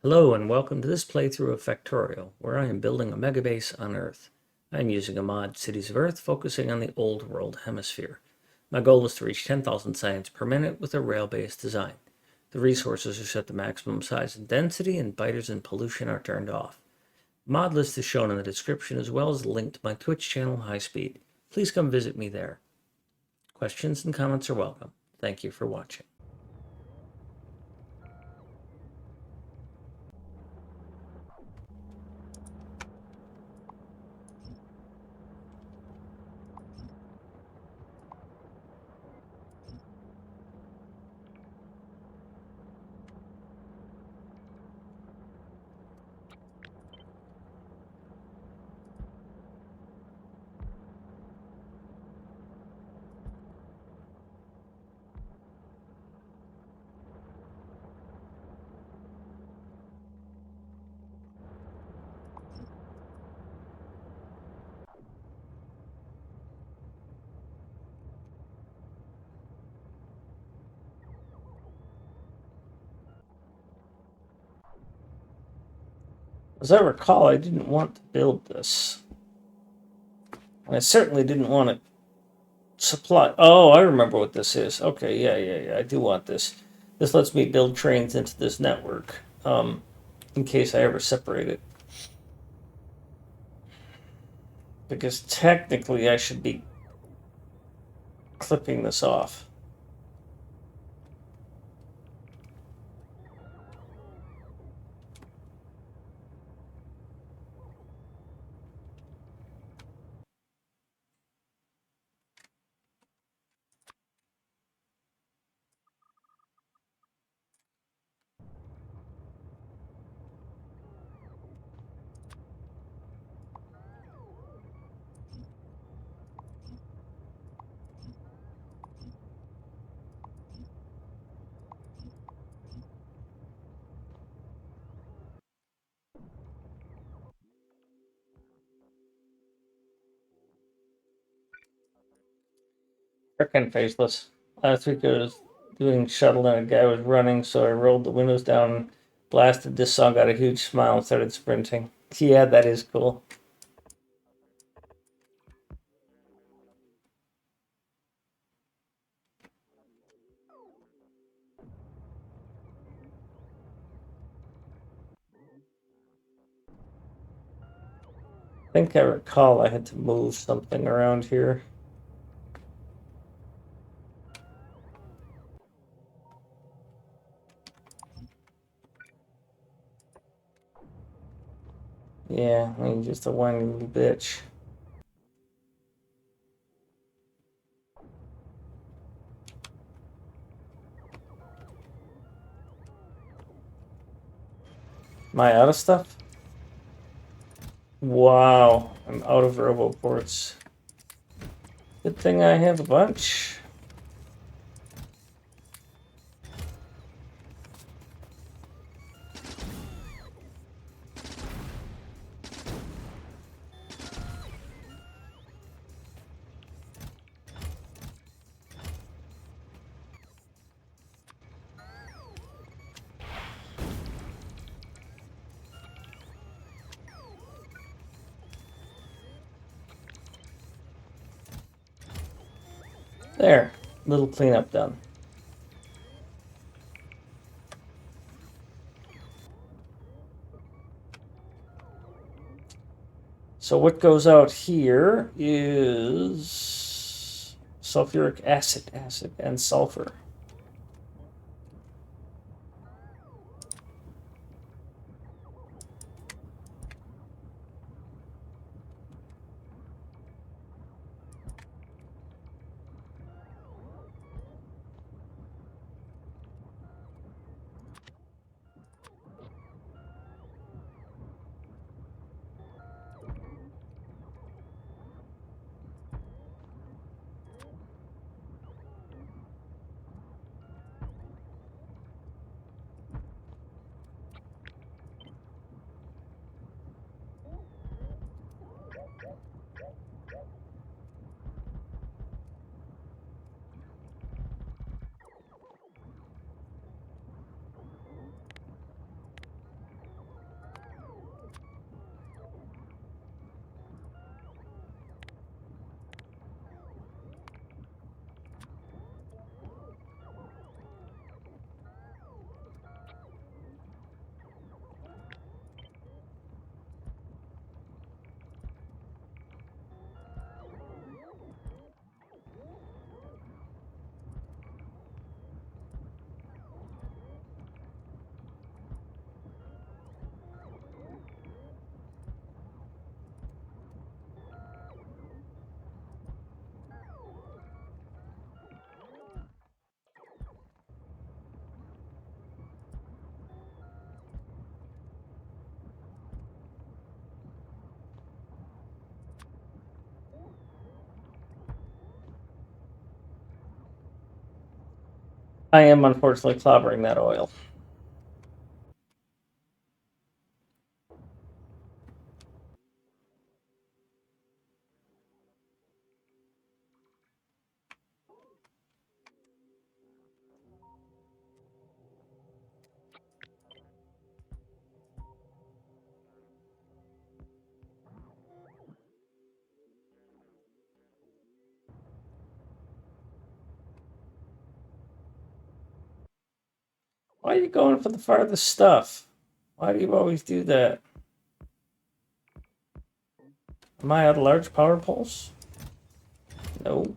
Hello and welcome to this playthrough of Factorio, where I am building a megabase on Earth. I am using a mod, Cities of Earth, focusing on the Old World Hemisphere. My goal is to reach 10,000 science per minute with a rail-based design. The resources are set to maximum size and density, and biters and pollution are turned off. The mod list is shown in the description, as well as a link to my Twitch channel, High Speed. Please come visit me there. Questions and comments are welcome. Thank you for watching. As I recall, I didn't want to build this. And I certainly didn't want to supply. Oh, I remember what this is. Okay, yeah. I do want this. This lets me build trains into this network, in case I ever separate it. Because technically I should be clipping this off. Frickin' faceless. Last week I was doing shuttle and a guy was running, so I rolled the windows down, blasted this song, got a huge smile, and started sprinting. Yeah, that is cool. I think I recall I had to move something around here. Yeah, I mean, just a whiny little bitch. Am I out of stuff? Wow, I'm out of roboports. Good thing I have a bunch. There, little cleanup done. So what goes out here is sulfuric acid, and sulfur. I am unfortunately clobbering that oil. Why are you going for the farthest stuff? Why do you always do that? Am I out of large power poles? No.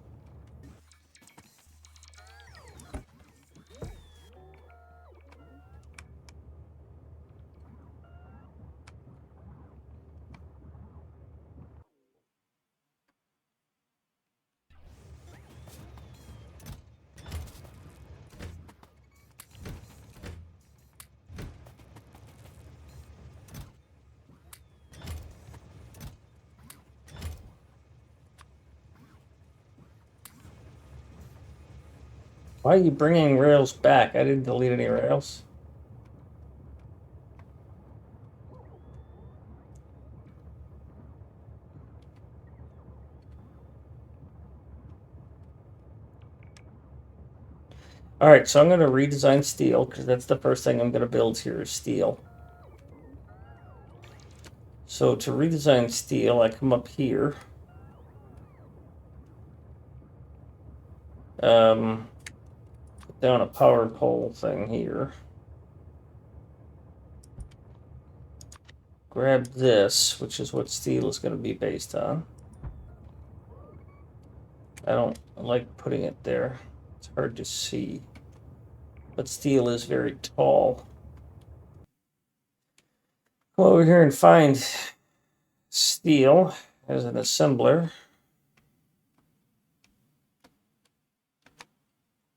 Why are you bringing rails back? I didn't delete any rails. All right, so I'm going to redesign steel because that's the first thing I'm going to build here is steel. So to redesign steel, I come up here. Put down a power pole thing here. Grab this, which is what steel is going to be based on. I don't like putting it there. It's hard to see. But steel is very tall. Go over here and find steel as an assembler.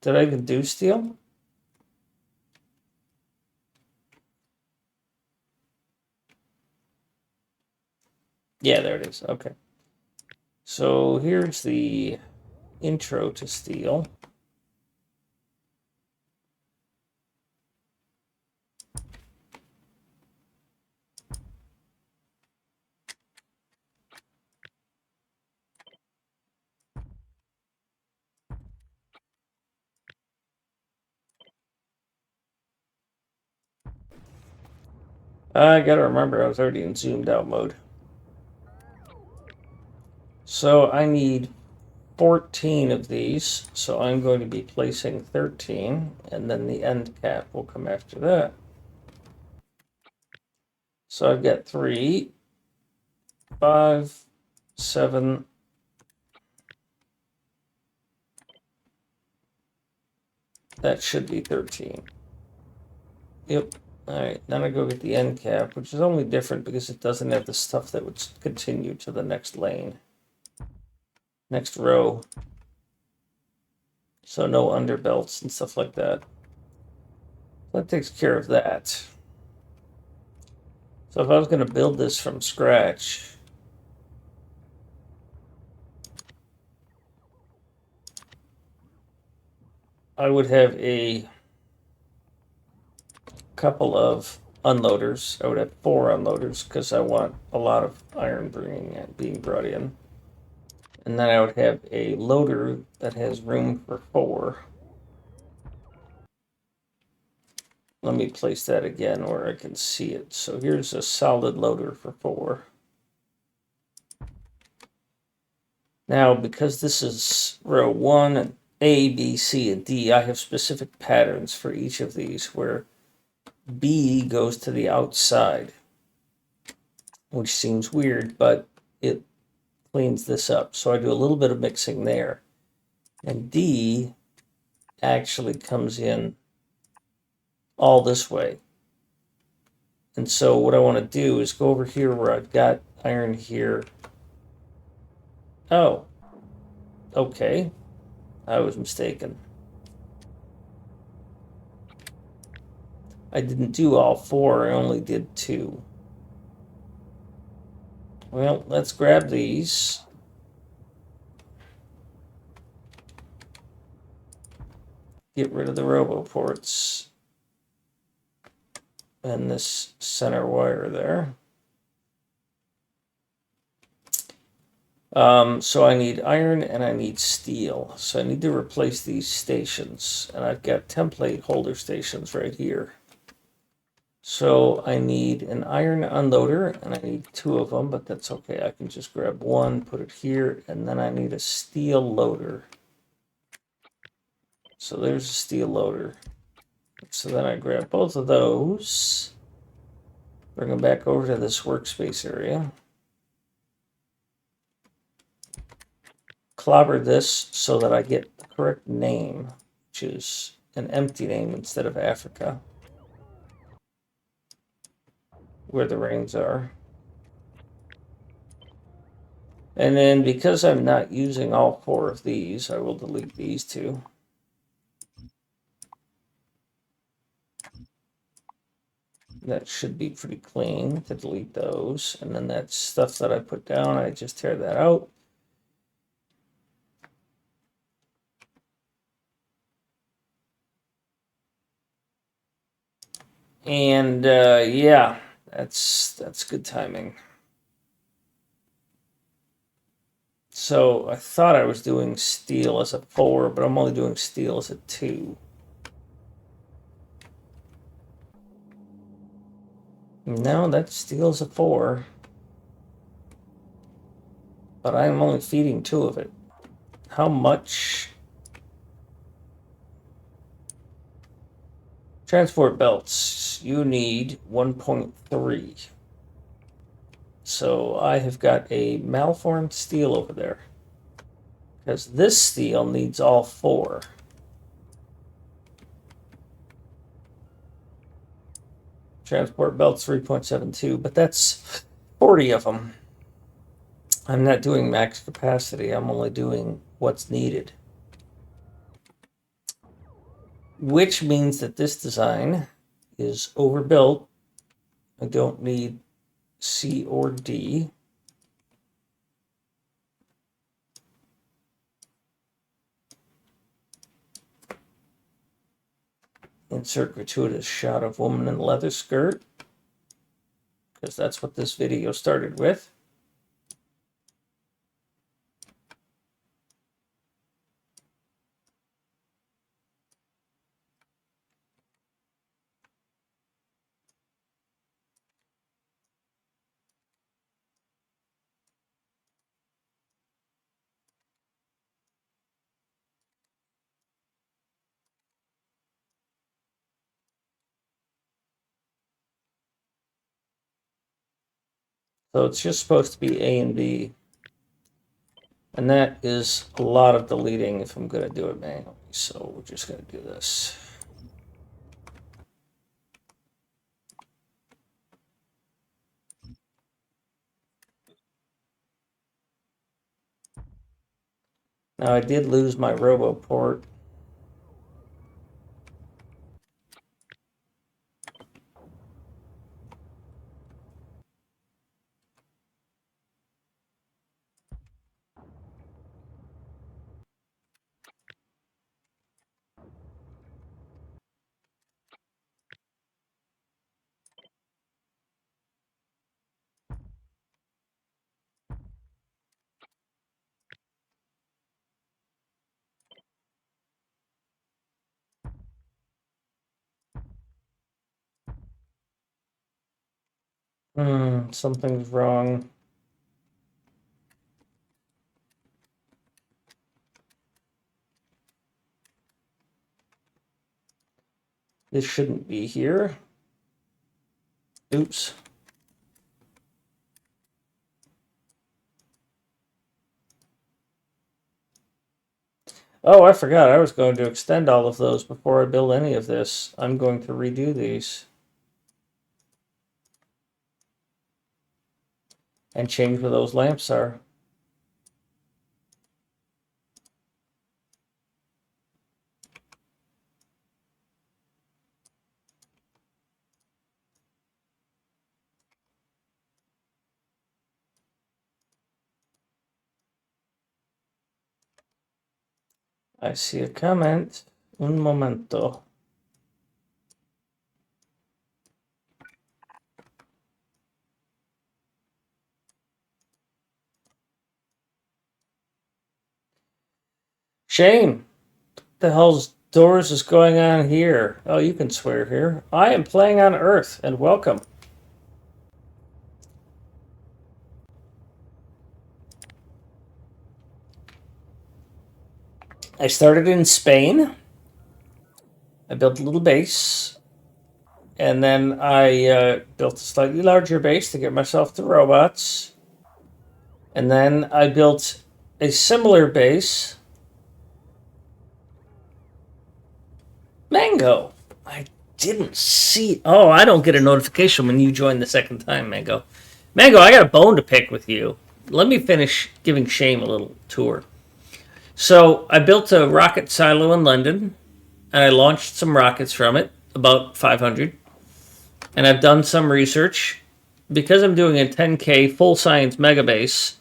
Did I even do steel? Yeah, there it is. Okay. So here's the intro to steel. I gotta remember I was already in zoomed out mode. So I need 14 of these, so I'm going to be placing 13, and then the end cap will come after that. So I've got 3, 5, 7, that should be 13. Yep. All right, then I go get the end cap, which is only different because it doesn't have the stuff that would continue to the next lane, next row. So no underbelts and stuff like that. That takes care of that. So if I was going to build this from scratch, I would have a couple of unloaders. I would have 4 unloaders because I want a lot of iron being brought in. And then I would have a loader that has room for 4. Let me place that again where I can see it. So here's a solid loader for 4. Now, because this is row 1, A, B, C, and D, I have specific patterns for each of these where B goes to the outside, which seems weird, but it cleans this up. So I do a little bit of mixing there. And D actually comes in all this way. And so what I want to do is go over here where I've got iron here. Oh, okay. I was mistaken. I didn't do all 4, I only did 2. Well, let's grab these. get rid of the roboports and this center wire there. So I need iron and I need steel. So I need to replace these stations. And I've got template holder stations right here. So I need an iron unloader, and I need 2 of them, but that's okay. I can just grab one, put it here, and then I need a steel loader. So there's a steel loader. So then I grab both of those, bring them back over to this workspace area. Clobber this so that I get the correct name, which is an empty name instead of Africa, where the rains are. And then because I'm not using all 4 of these, I will delete these 2. That should be pretty clean to delete those. And then that stuff that I put down, I just tear that out. And yeah, that's good timing. So I thought I was doing steel as a 4, but I'm only doing steel as a 2. No, that steel is a 4. But I'm only feeding 2 of it. How much? Transport belts. You need 1.3. So I have got a malformed steel over there. Because this steel needs all 4. Transport belts 3.72, but that's 40 of them. I'm not doing max capacity. I'm only doing what's needed. Which means that this design is overbuilt. I don't need C or D. Insert gratuitous shot of woman in leather skirt, because that's what this video started with. So it's just supposed to be A and B. And that is a lot of deleting if I'm going to do it manually. So we're just going to do this. Now I did lose my robo port. Something's wrong. This shouldn't be here. Oops. Oh, I forgot. I was going to extend all of those before I build any of this. I'm going to redo these. And change where those lamps are. I see a comment. Un momento. Shame. What the hell's doors is going on here? Oh, you can swear here. I am playing on Earth, and welcome. I started in Spain. I built a little base. And then I built a slightly larger base to get myself the robots. And then I built a similar base. Mango. I didn't see. Oh, I don't get a notification when you join the second time, Mango. Mango, I got a bone to pick with you. Let me finish giving Shame a little tour. So I built a rocket silo in London, and I launched some rockets from it, about 500. And I've done some research. Because I'm doing a 10K full science MegaBase,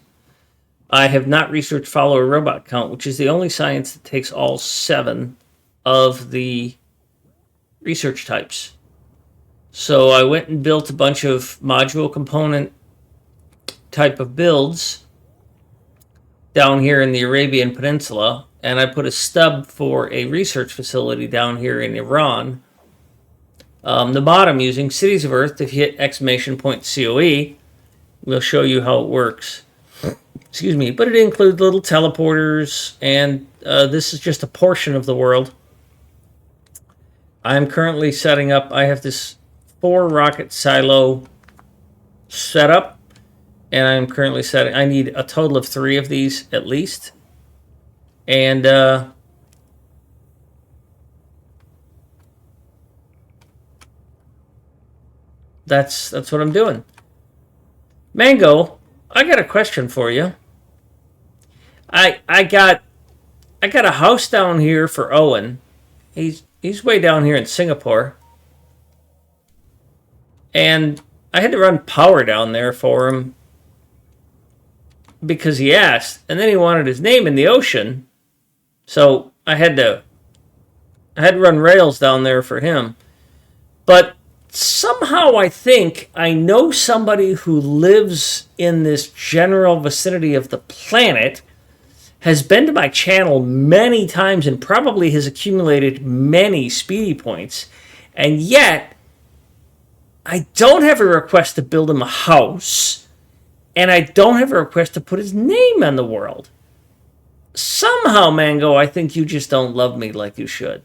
I have not researched follower robot count, which is the only science that takes all 7 of the research types. So I went and built a bunch of module component type of builds down here in the Arabian Peninsula, and I put a stub for a research facility down here in Iran. The mod I'm using, Cities of Earth. If you hit !COE, we'll show you how it works. Excuse me, but it includes little teleporters, and this is just a portion of the world. I'm currently setting up, I have this 4 rocket silo setup, and I'm currently setting, I need a total of 3 of these at least. And that's what I'm doing. Mango, I got a question for you. I got a house down here for Owen. He's way down here in Singapore. And I had to run power down there for him because he asked, and then he wanted his name in the ocean. So I had to run rails down there for him. But somehow I think I know somebody who lives in this general vicinity of the planet, has been to my channel many times, and probably has accumulated many speedy points. And yet, I don't have a request to build him a house, and I don't have a request to put his name on the world. Somehow, Mango, I think you just don't love me like you should.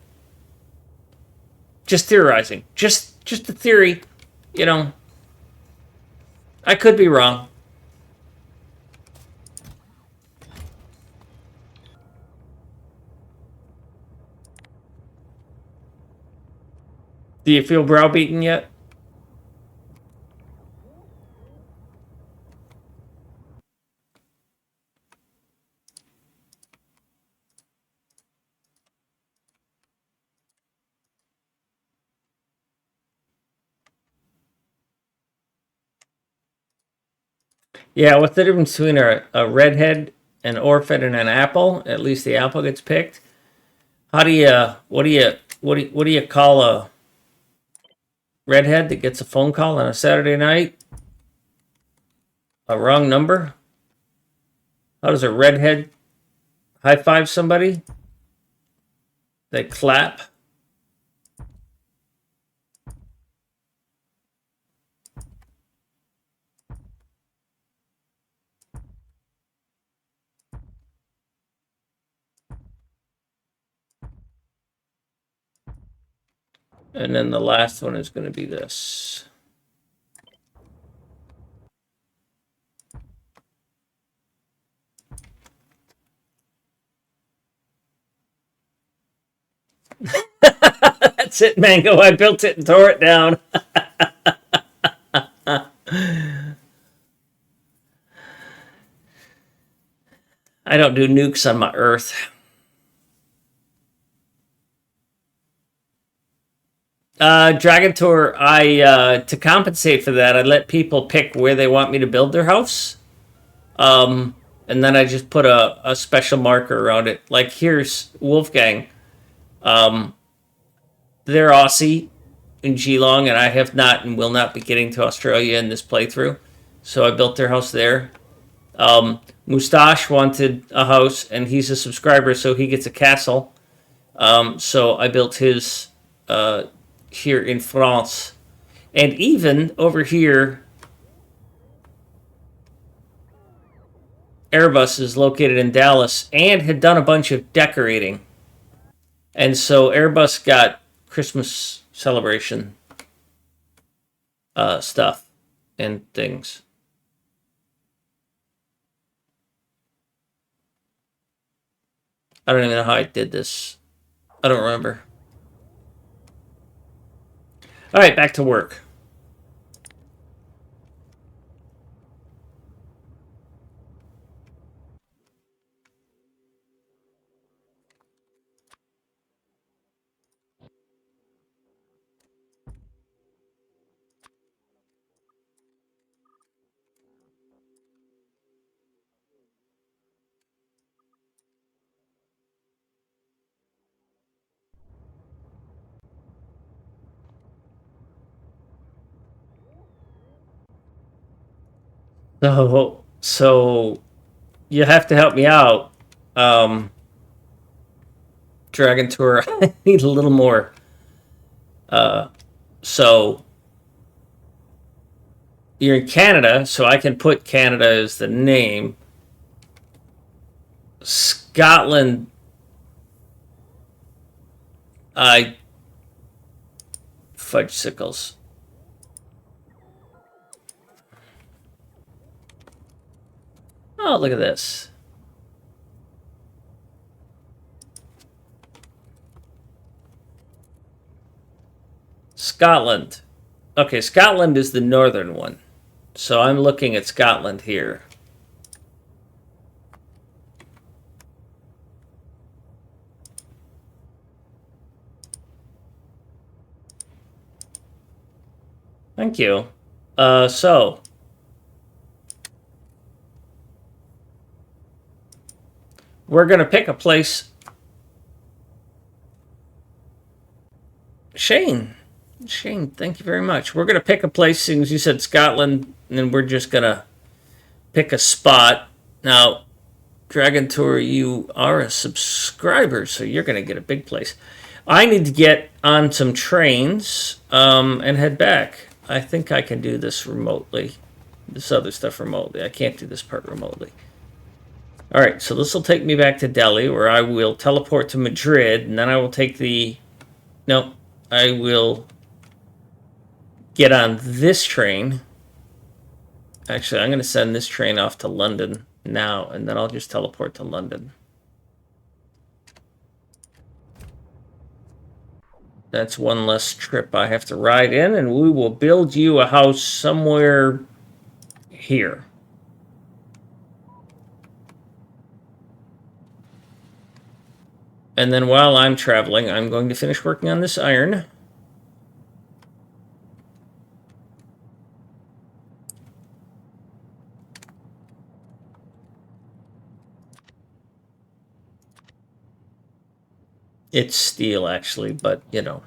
Just theorizing. Just a theory. You know, I could be wrong. Do you feel browbeaten yet? Yeah, what's the difference between a redhead, an orphan, and an apple? At least the apple gets picked. How do you what do you call a redhead that gets a phone call on a Saturday night? A wrong number? How does a redhead high five somebody? They clap. And then the last one is going to be this. That's it, Mango. I built it and tore it down. I don't do nukes on my Earth. Dragon Tour, to compensate for that, I let people pick where they want me to build their house. And then I just put a special marker around it. Like, here's Wolfgang. They're Aussie in Geelong, and I have not and will not be getting to Australia in this playthrough. So I built their house there. Moustache wanted a house, and he's a subscriber, so he gets a castle. So I built his here in France. And even over here, Airbus is located in Dallas and had done a bunch of decorating. And so Airbus got Christmas celebration stuff and things. I don't even know how I did this. I don't remember. All right, back to work. So you have to help me out. Dragon Tour, I need a little more. So you're in Canada, so I can put Canada as the name. Scotland, I fudge sickles. Oh, look at this. Scotland. Okay, Scotland is the northern one. So I'm looking at Scotland here. Thank you. So we're going to pick a place. Shane, thank you very much. We're going to pick a place, since you said Scotland, and then we're just going to pick a spot. Now, Dragon Tour, you are a subscriber, so you're going to get a big place. I need to get on some trains and head back. I think I can do this remotely. This other stuff remotely. I can't do this part remotely. All right, so this will take me back to Delhi, where I will teleport to Madrid, and then I will take the... No, I will get on this train. Actually, I'm going to send this train off to London now, and then I'll just teleport to London. That's one less trip I have to ride in, and we will build you a house somewhere here. And then while I'm traveling, I'm going to finish working on this iron. It's steel, actually, but, you know.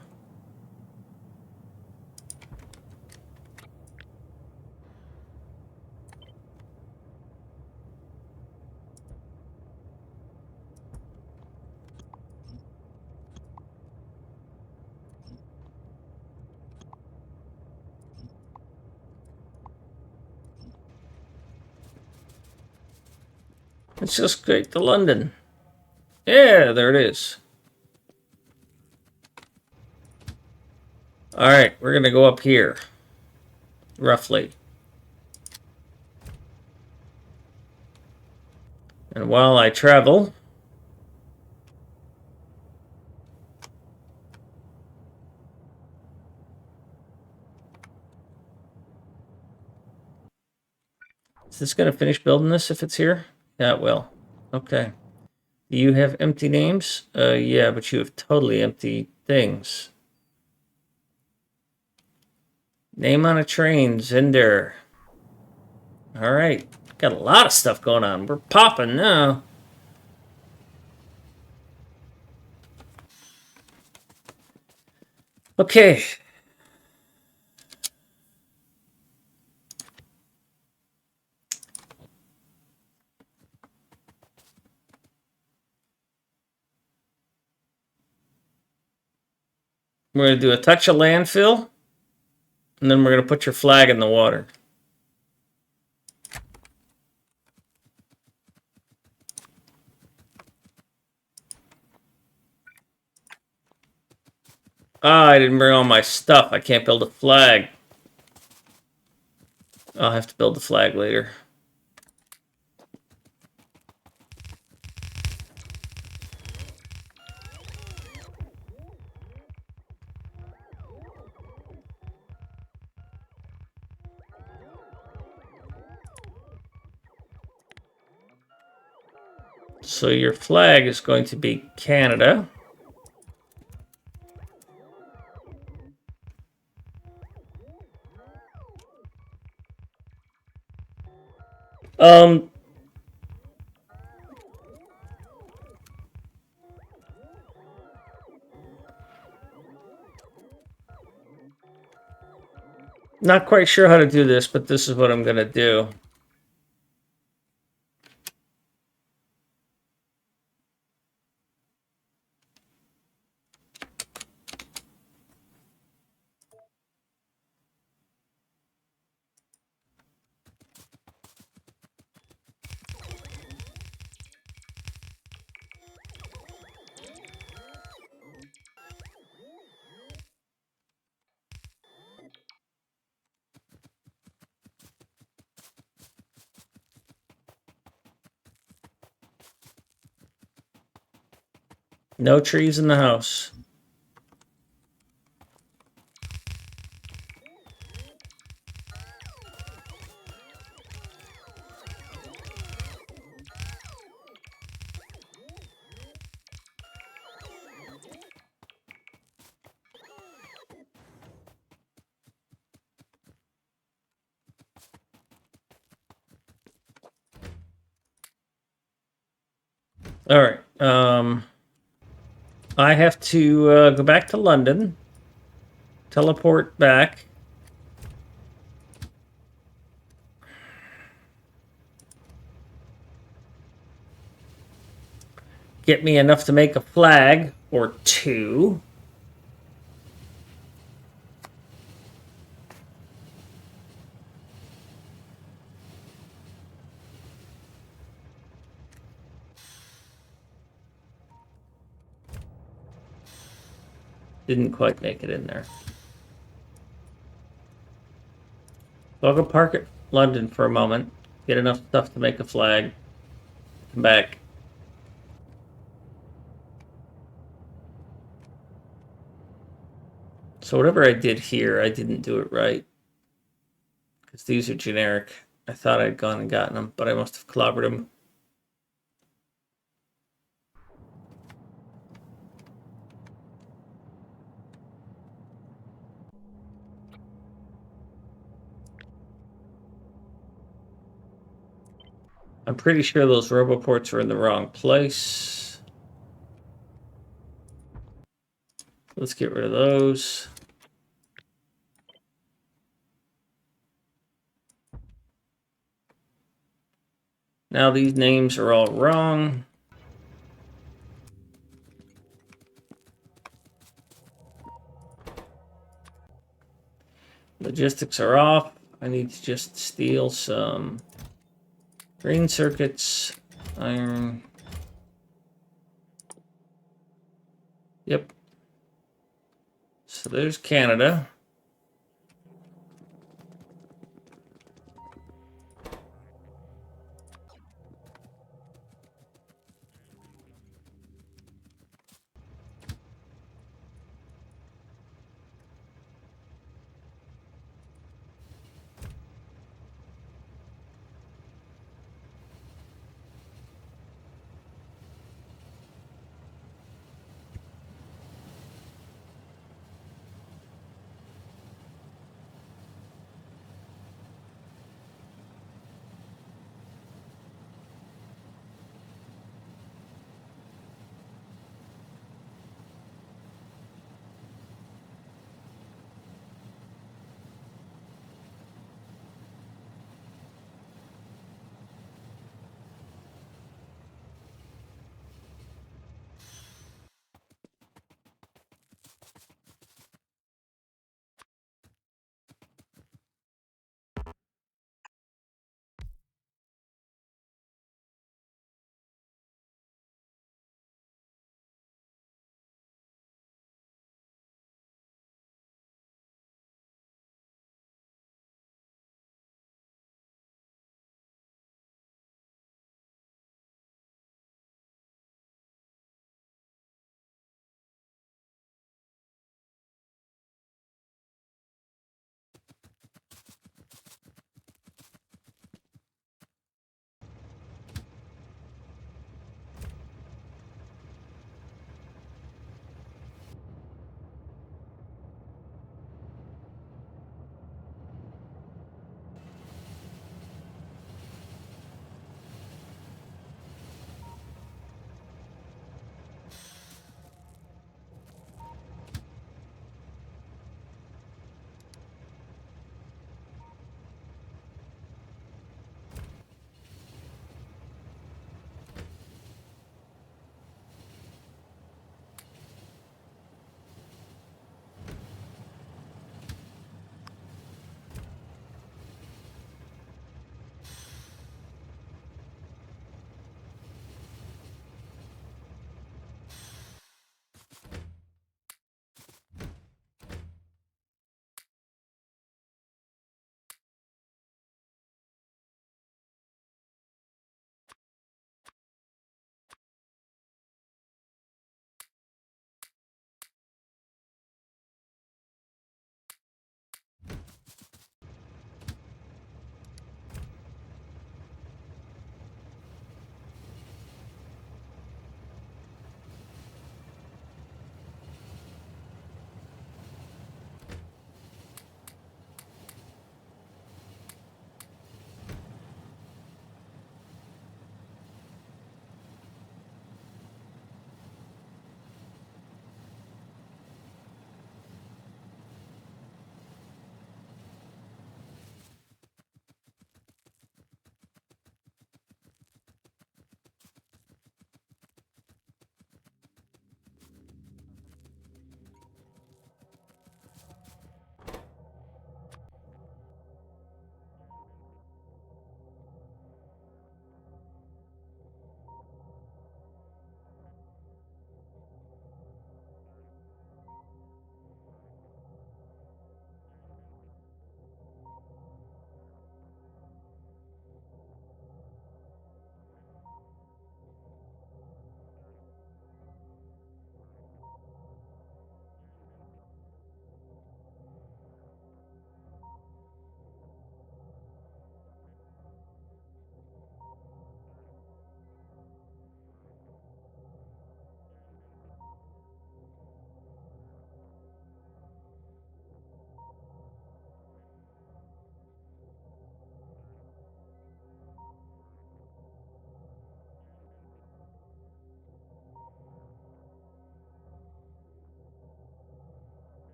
Let's just go to London. Yeah, there it is. All right, we're going to go up here, roughly. And while I travel, is this going to finish building this if it's here? Yeah, it will. Okay. Do you have empty names? Yeah, but you have totally empty things. Name on a train, Zinder. All right. Got a lot of stuff going on. We're popping now. Okay. We're going to do a touch of landfill, and then we're going to put your flag in the water. Ah, I didn't bring all my stuff. I can't build a flag. I'll have to build the flag later. So your flag is going to be Canada. Not quite sure how to do this, but this is what I'm going to do. No trees in the house. All right. I have to go back to London, teleport back. Get me enough to make a flag or two. Didn't quite make it in there. So I'll go park at London for a moment, get enough stuff to make a flag, come back. So whatever I did here, I didn't do it right. Because these are generic. I thought I'd gone and gotten them, but I must have clobbered them. I'm pretty sure those roboports are in the wrong place. Let's get rid of those. Now these names are all wrong. Logistics are off. I need to just steal some green circuits, iron. Yep. So there's Canada.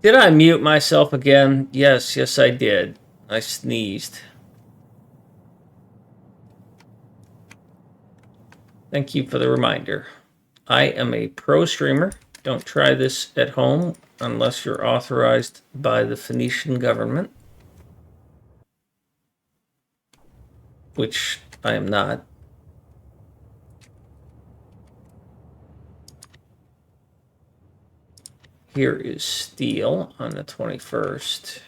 Did I mute myself again? Yes, I did. I sneezed. Thank you for the reminder. I am a pro streamer. Don't try this at home unless you're authorized by the Phoenician government, which I am not. Here is steel on the 21st.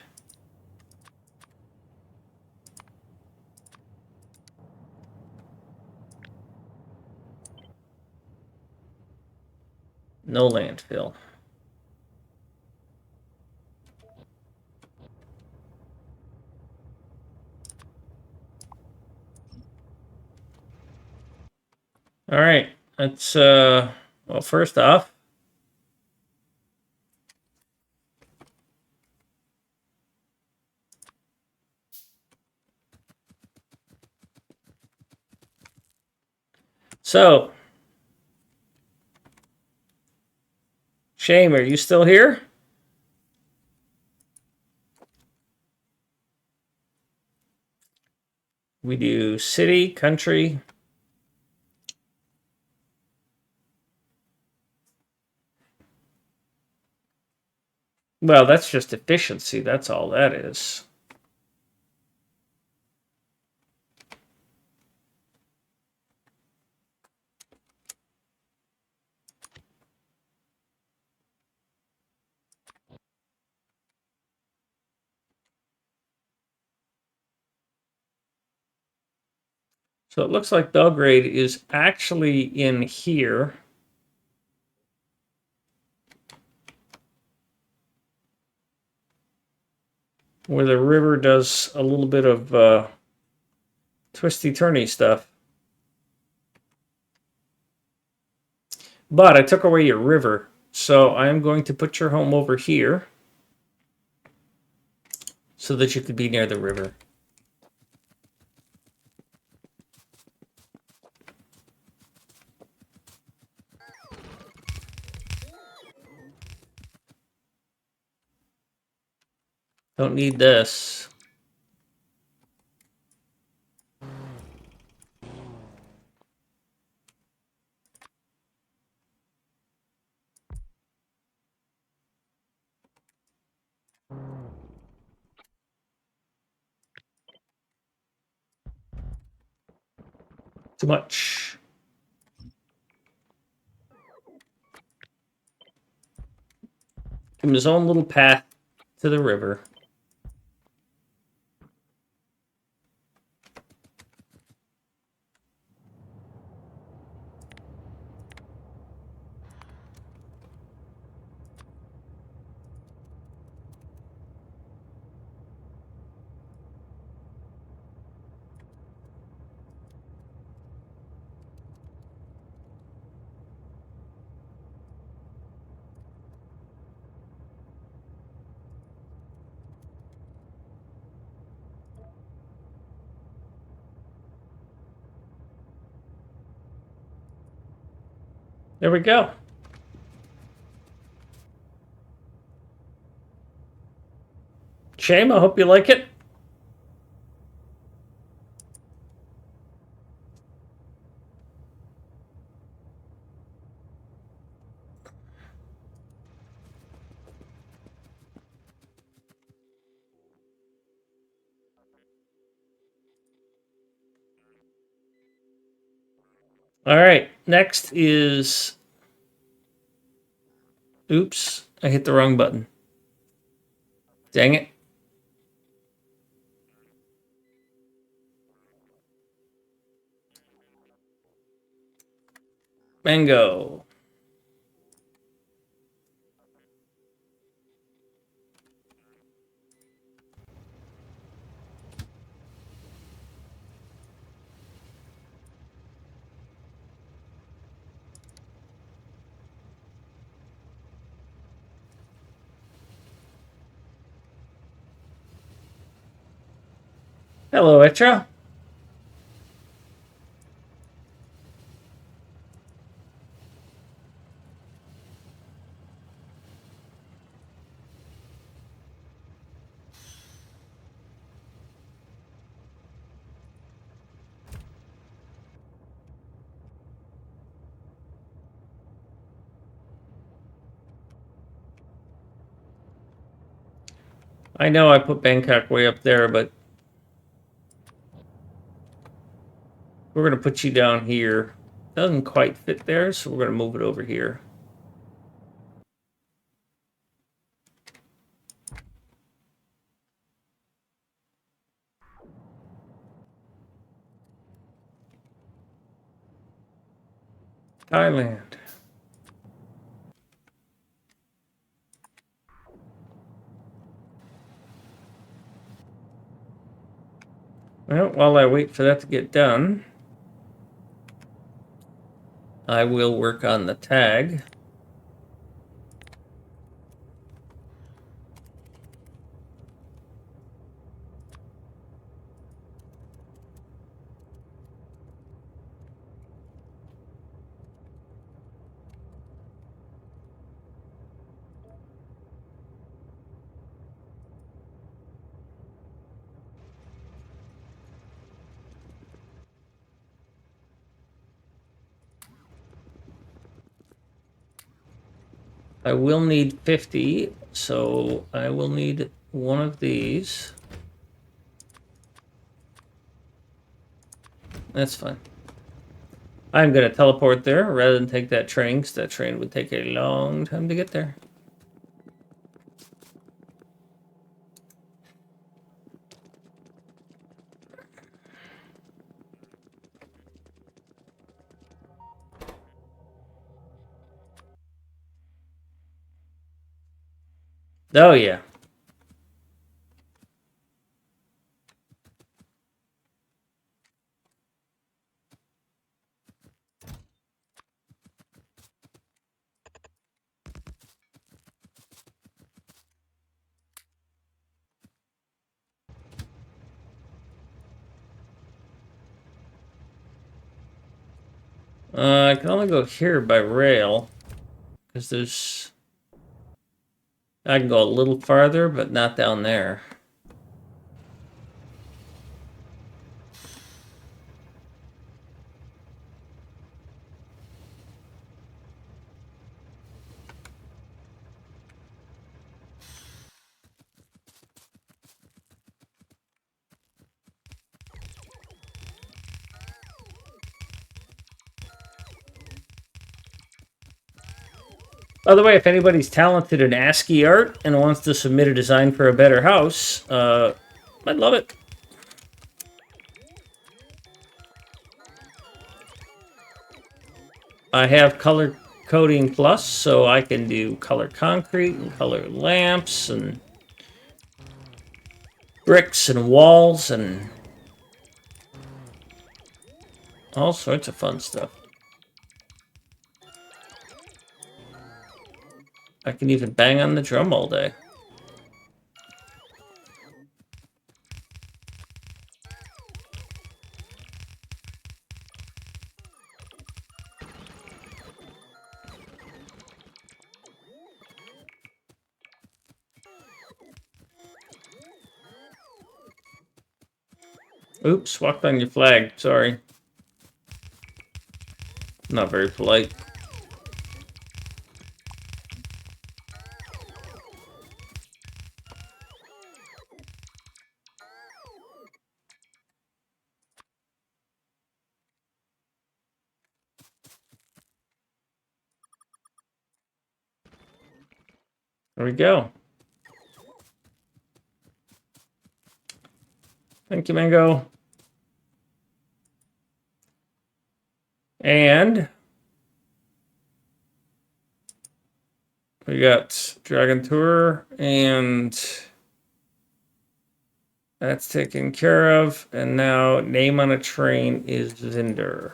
No landfill. All right, let's, well, first off, so, Shame, are you still here? We do city, country. Well, that's just efficiency. That's all that is. So it looks like Belgrade is actually in here. Where the river does a little bit of twisty-turny stuff. But I took away your river, so I am going to put your home over here so that you could be near the river. Don't need this. Too much. Give him his own little path to the river. There we go. Shame, I hope you like it. All right, next is... Oops, I hit the wrong button. Dang it. Mango. Hello, Etra. I know I put Bangkok way up there, but we're going to put you down here. Doesn't quite fit there, so we're going to move it over here. Thailand. Well, while I wait for that to get done, I will work on the tag. I will need 50, so I will need one of these. That's fine. I'm going to teleport there rather than take that train, because that train would take a long time to get there. Oh, yeah. I can only go here by rail, because there's... I can go a little farther, but not down there. By the way, if anybody's talented in ASCII art and wants to submit a design for a better house, I'd love it. I have color coding plus, so I can do color concrete and color lamps and bricks and walls and all sorts of fun stuff. I can even bang on the drum all day. Oops, walked on your flag. Sorry. Not very polite. There we go. Thank you, Mango. And we got Dragon Tour, and that's taken care of. And now name on a train is Zinder.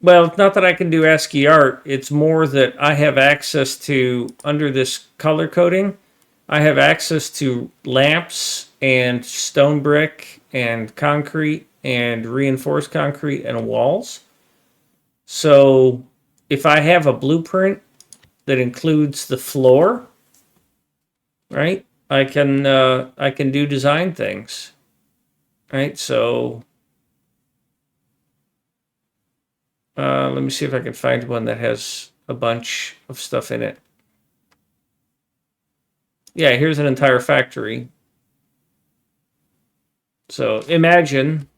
Well, it's not that I can do ASCII art. It's more that I have access to, under this color coding, I have access to lamps and stone brick and concrete and reinforced concrete and walls. So if I have a blueprint that includes the floor, right, I can do design things, right? So Let me see if I can find one that has a bunch of stuff in it. Yeah, here's an entire factory. So imagine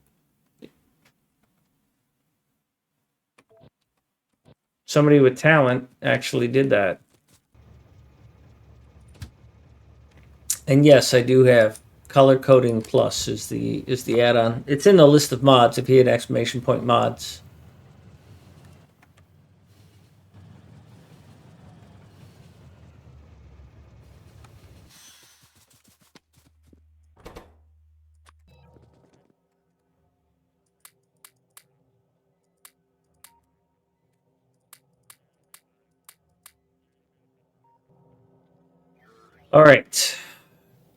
somebody with talent actually did that. And yes, I do have Color Coding Plus is the add-on. It's in the list of mods if you hit exclamation point mods. All right.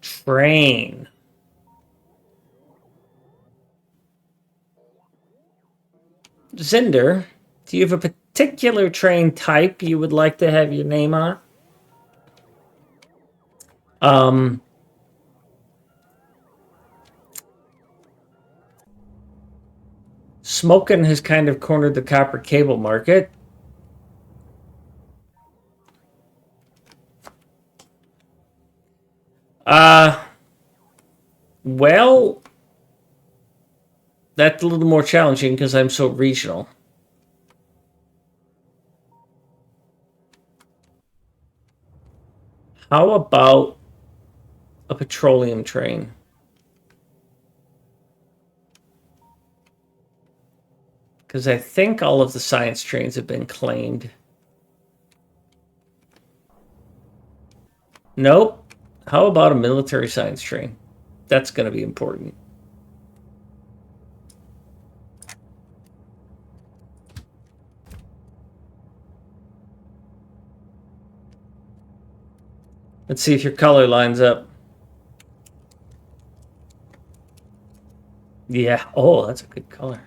Train. Zinder, do you have a particular train type you would like to have your name on? Smokin has kind of cornered the copper cable market. Well, that's a little more challenging because I'm so regional. How about a petroleum train? Because I think all of the science trains have been claimed. Nope. How about a military science train? That's going to be important. Let's see if your color lines up. Yeah. Oh, that's a good color.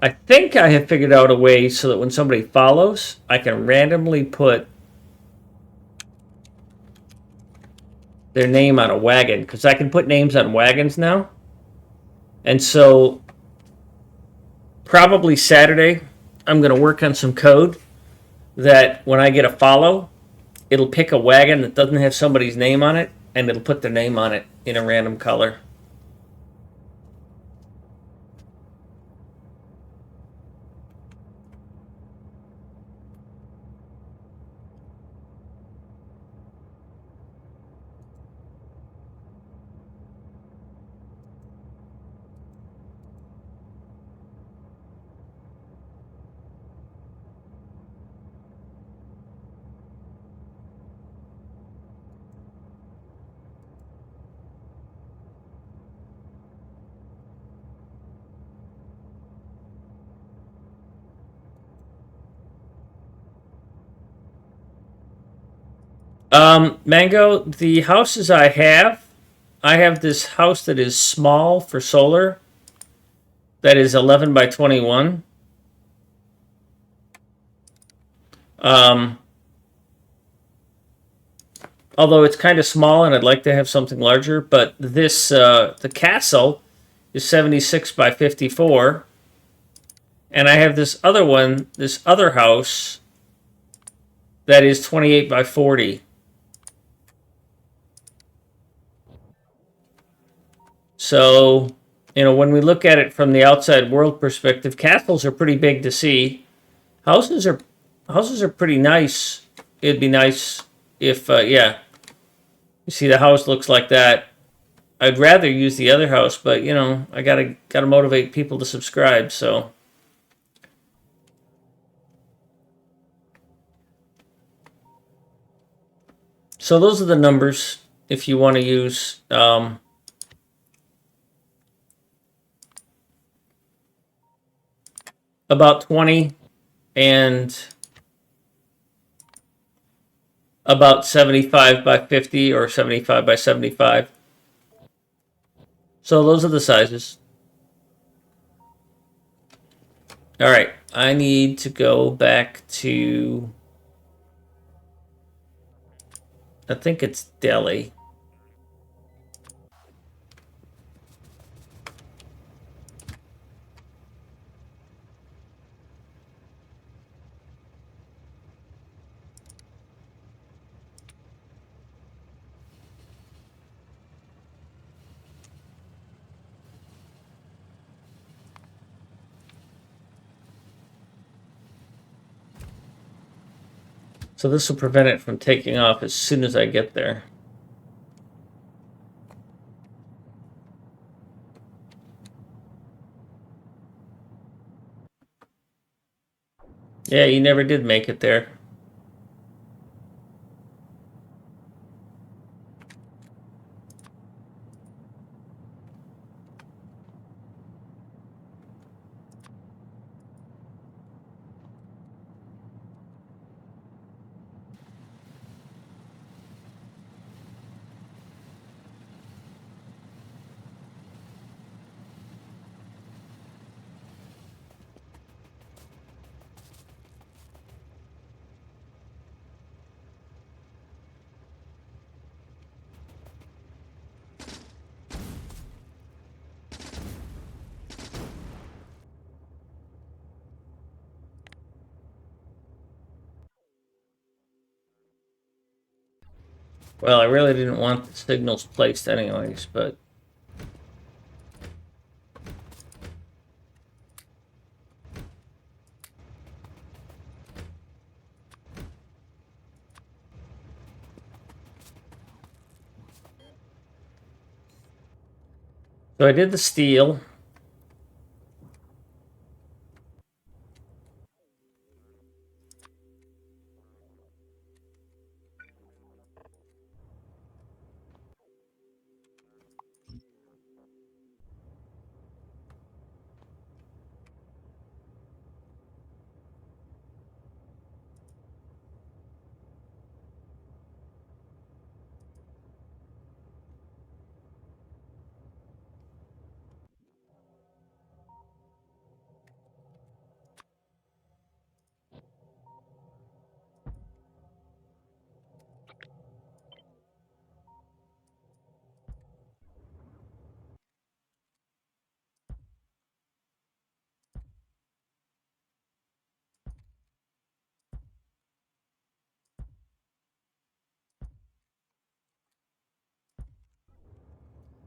I think I have figured out a way so that when somebody follows, I can randomly put their name on a wagon, because I can put names on wagons now. And so probably Saturday, I'm going to work on some code that when I get a follow, it'll pick a wagon that doesn't have somebody's name on it, and it'll put their name on it in a random color. Mango, the houses I have this house that is small for solar, that is 11 by 21. Although it's kind of small and I'd like to have something larger, but this, the castle is 76 by 54. And I have this other one, this other house, that is 28 by 40. So, when we look at it from the outside world perspective, castles are pretty big to see. Houses are pretty nice. It'd be nice if, yeah, you see the house looks like that. I'd rather use the other house, but I gotta motivate people to subscribe. So those are the numbers if you want to use. About 20 and about 75 by 50 or 75 by 75. So those are the sizes. All right, I need to go back to, I think it's Delhi. So this will prevent it from taking off as soon as I get there. Yeah, you never did make it there. Well, I really didn't want the signals placed anyways, but... So I did the steel.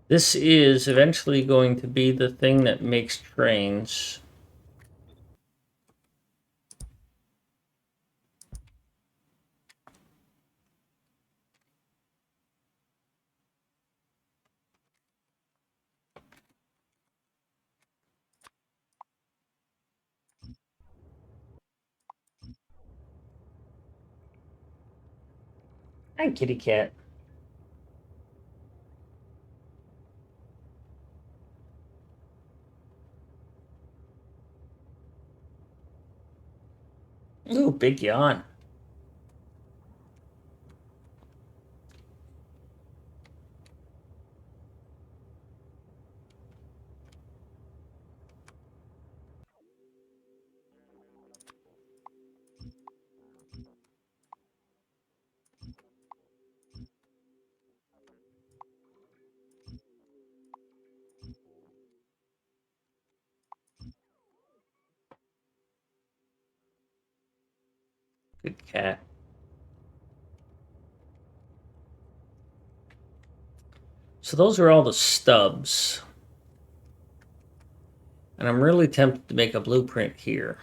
This is eventually going to be the thing that makes trains. Hi, kitty cat. Ooh, big yawn. Good cat. So those are all the stubs. And I'm really tempted to make a blueprint here.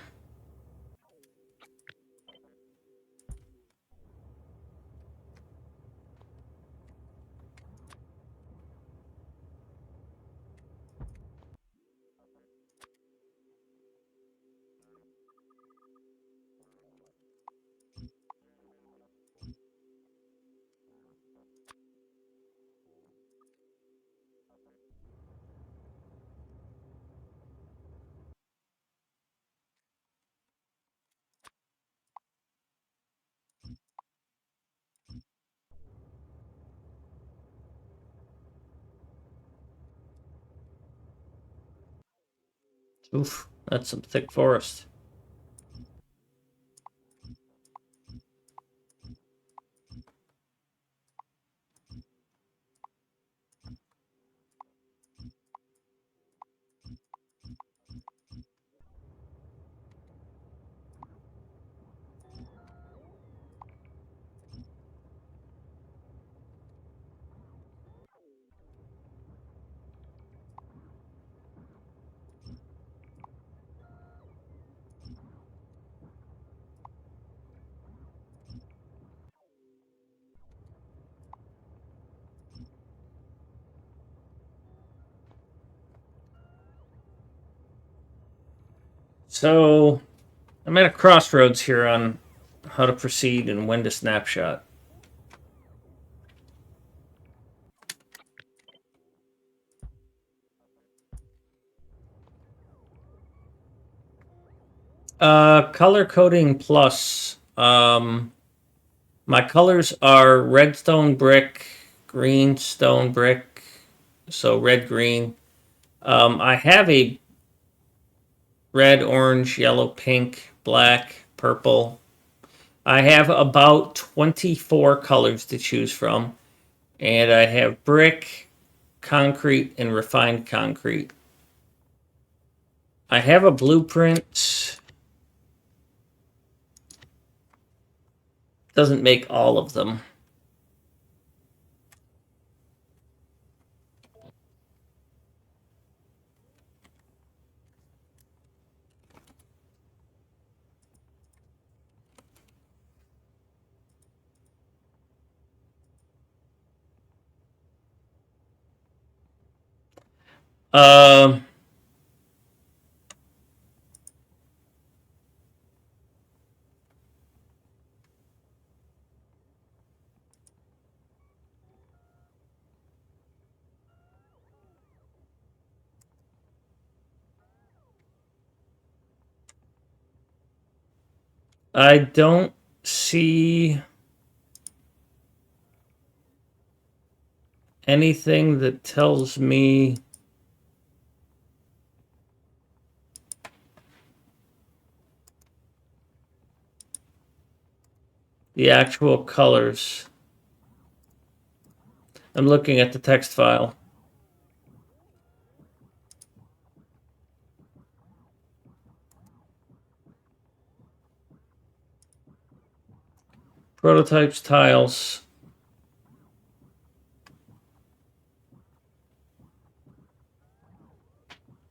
Oof, that's some thick forest. So I'm at a crossroads here on how to proceed and when to snapshot. Color coding plus. My colors are red stone brick, green stone brick, so red green. I have a red, orange, yellow, pink, black, purple. I have about 24 colors to choose from, and I have brick, concrete, and refined concrete. I have a blueprint. Doesn't make all of them. Um, I don't see anything that tells me the actual colors. I'm looking at the text file. Prototypes, tiles.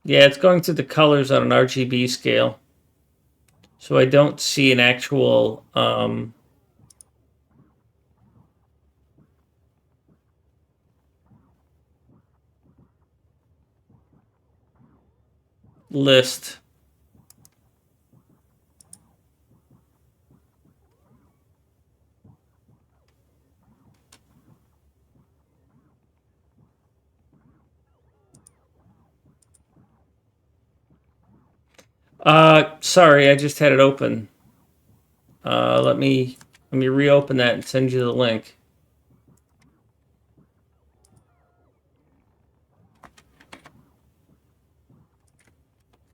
Yeah, it's going through the colors on an RGB scale. So I don't see an actual list. Sorry, I just had it open. Let me reopen that and send you the link.